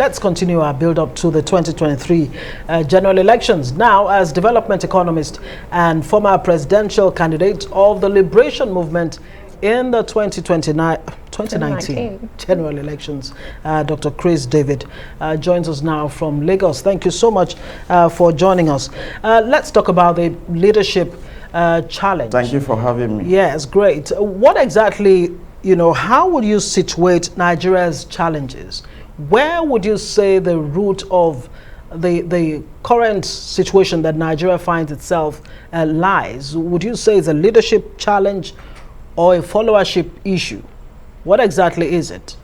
let's continue our build-up to the 2023 general elections. Now, as development economist and former presidential candidate of the liberation movement in the 2019 general elections, Dr. Kriz David joins us now from Lagos. Thank you so much for joining us. Let's talk about the leadership challenge. Thank you for having me. Yes, great. What exactly, how would you situate Nigeria's challenges? Where would you say the root of the current situation that Nigeria finds itself lies? Would you say it's a leadership challenge or a followership issue? What exactly is it?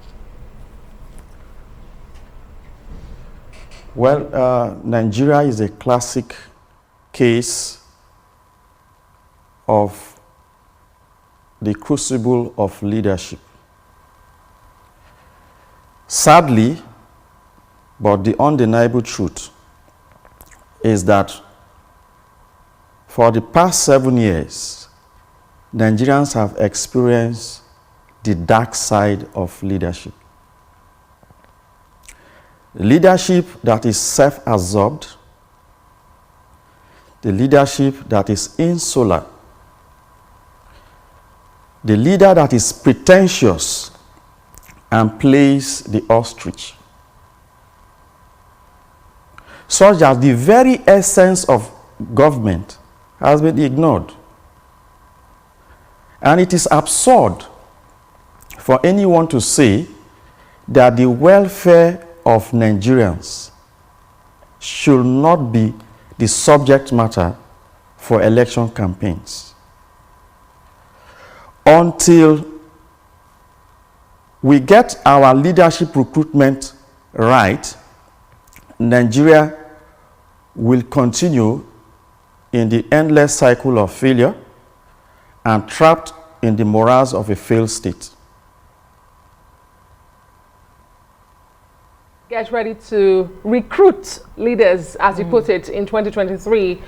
Well, Nigeria is a classic case of the crucible of leadership. Sadly, but the undeniable truth is that for the past 7 years, Nigerians have experienced the dark side of leadership. Leadership that is self-absorbed, the leadership that is insular, the leader that is pretentious and plays the ostrich, such that the very essence of government has been ignored. And it is absurd for anyone to say that the welfare of Nigerians should not be the subject matter for election campaigns. Until we get our leadership recruitment right, Nigeria will continue in the endless cycle of failure and trapped in the morass of a failed state. Get ready to recruit leaders, as you put it, in 2023.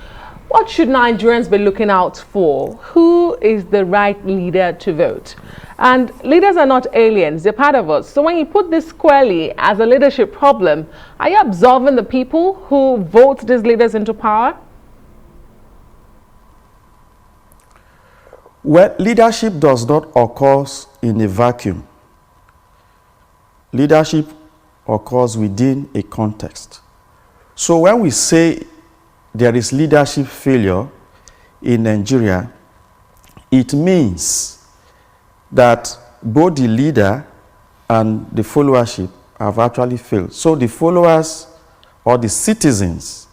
What should Nigerians be looking out for? Who is the right leader to vote? And leaders are not aliens, they're part of us. So when you put this squarely as a leadership problem, are you absolving the people who vote these leaders into power? Well, leadership does not occur in a vacuum. Leadership occurs within a context. So when we say there is leadership failure in Nigeria, it means that both the leader and the followership have actually failed. So the followers or the citizens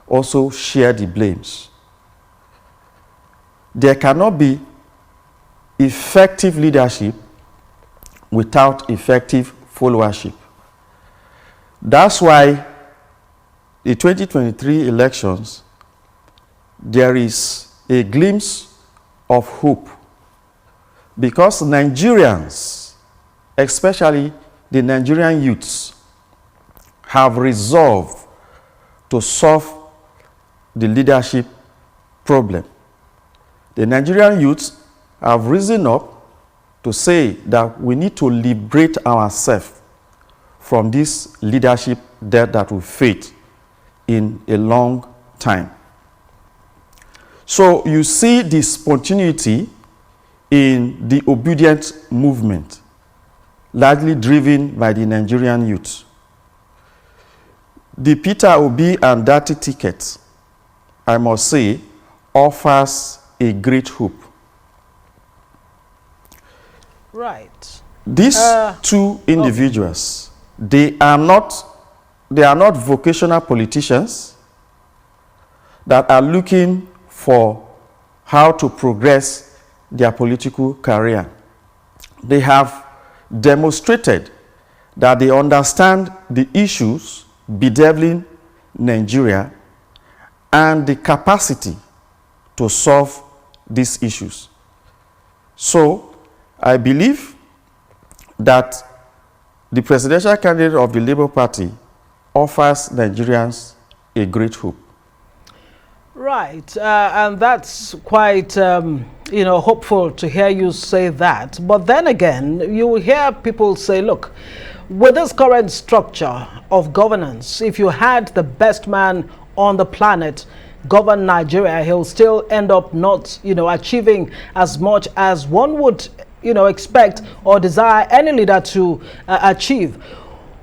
also share the blames. There cannot be effective leadership without effective followership. That's why the 2023 elections, there is a glimpse of hope, because Nigerians, especially the Nigerian youths, have resolved to solve the leadership problem. The Nigerian youths have risen up to say that we need to liberate ourselves from this leadership debt that we face in a long time. So you see this spontaneity in the obedient movement, largely driven by the Nigerian youth. The Peter Obi and Dati ticket, I must say, offers a great hope. Right. These two individuals, they are not vocational politicians that are looking for how to progress their political career. They have demonstrated that they understand the issues bedeviling Nigeria and the capacity to solve these issues. So I believe that the presidential candidate of the Labour Party offers Nigerians a great hope. Right, and that's quite, hopeful to hear you say that. But then again, you hear people say, look, with this current structure of governance, if you had the best man on the planet govern Nigeria, he'll still end up not, achieving as much as one would, expect or desire any leader to achieve.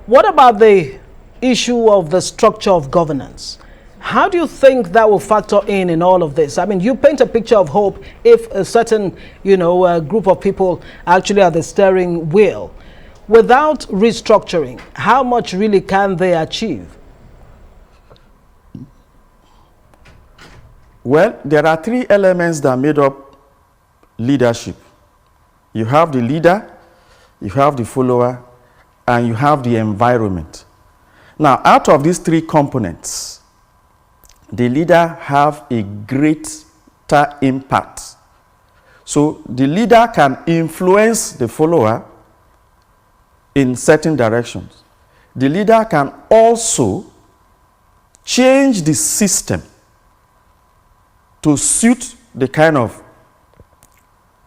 What about the issue of the structure of governance? How do you think that will factor in all of this? I mean, you paint a picture of hope if a certain, group of people actually are the steering wheel. Without restructuring, how much really can they achieve? Well, there are three elements that made up leadership. You have the leader, you have the follower, and you have the environment. Now, out of these three components, the leader have a greater impact. So the leader can influence the follower in certain directions. The leader can also change the system to suit the kind of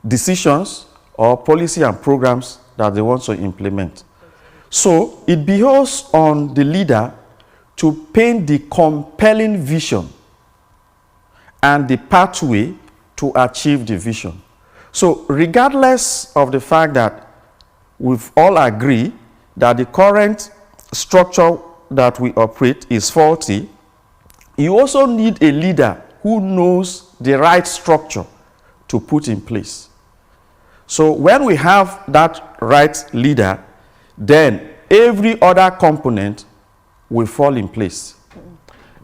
decisions or policy and programs that they want to implement. So it behoves on the leader to paint the compelling vision and the pathway to achieve the vision. So regardless of the fact that we've all agreed that the current structure that we operate is faulty, you also need a leader who knows the right structure to put in place. So when we have that right leader, then every other component will fall in place.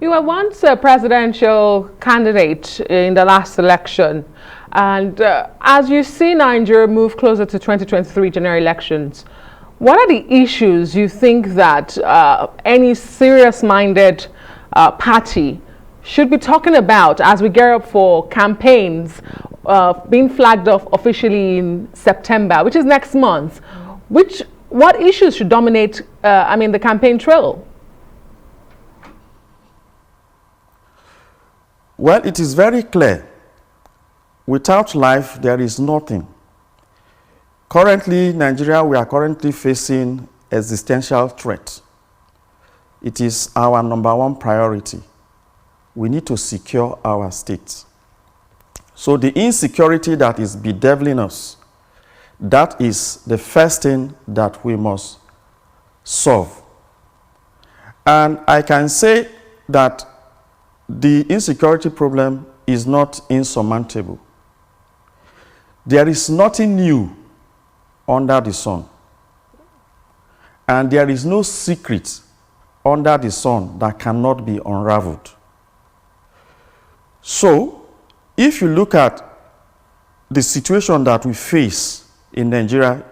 You were once a presidential candidate in the last election, and as you see Nigeria move closer to 2023 general elections, what are the issues you think that any serious-minded party should be talking about as we gear up for campaigns being flagged off officially in September, which is next month? What issues should dominate, the campaign trail? Well, it is very clear. Without life, there is nothing. Currently, Nigeria, we are currently facing existential threat. It is our number one priority. We need to secure our state. So the insecurity that is bedeviling us, that is the first thing that we must solve. And I can say that the insecurity problem is not insurmountable. There is nothing new under the sun. And there is no secret under the sun that cannot be unraveled. So, if you look at the situation that we face in Nigeria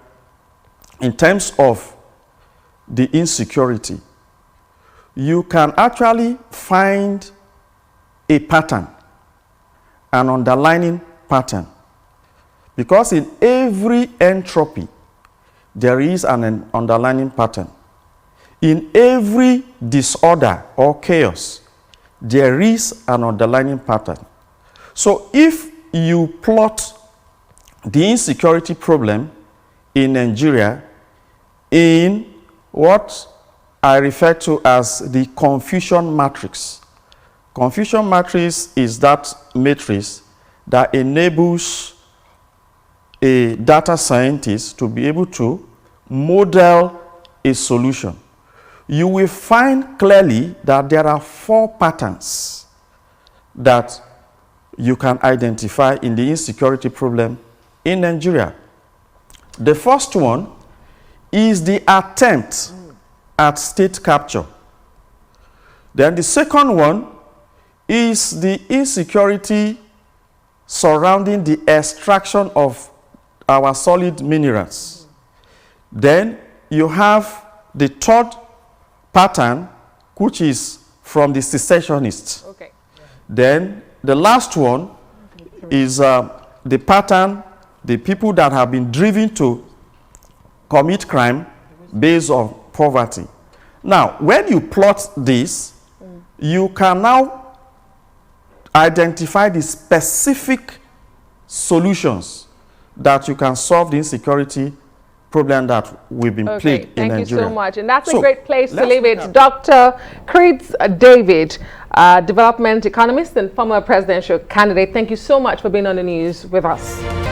in terms of the insecurity, you can actually find a pattern, an underlying pattern. Because in every entropy, there is an underlying pattern. In every disorder or chaos, there is an underlying pattern. So if you plot the insecurity problem in Nigeria in what I refer to as the confusion matrix. Confusion matrix is that matrix that enables a data scientist to be able to model a solution. You will find clearly that there are 4 patterns that you can identify in the insecurity problem in Nigeria. The first one is the attempt at state capture. Then the second one is the insecurity surrounding the extraction of our solid minerals. Then you have the third pattern, which is from the secessionists. Okay. Then the last one is the pattern, the people that have been driven to commit crime based on poverty. Now, when you plot this, you can now identify the specific solutions that you can solve the insecurity problem that we've been plagued in Nigeria. Thank you so much. And that's So, a great place to let's leave look it. at- Dr. Kriz David, development economist and former presidential candidate, thank you so much for being on the news with us.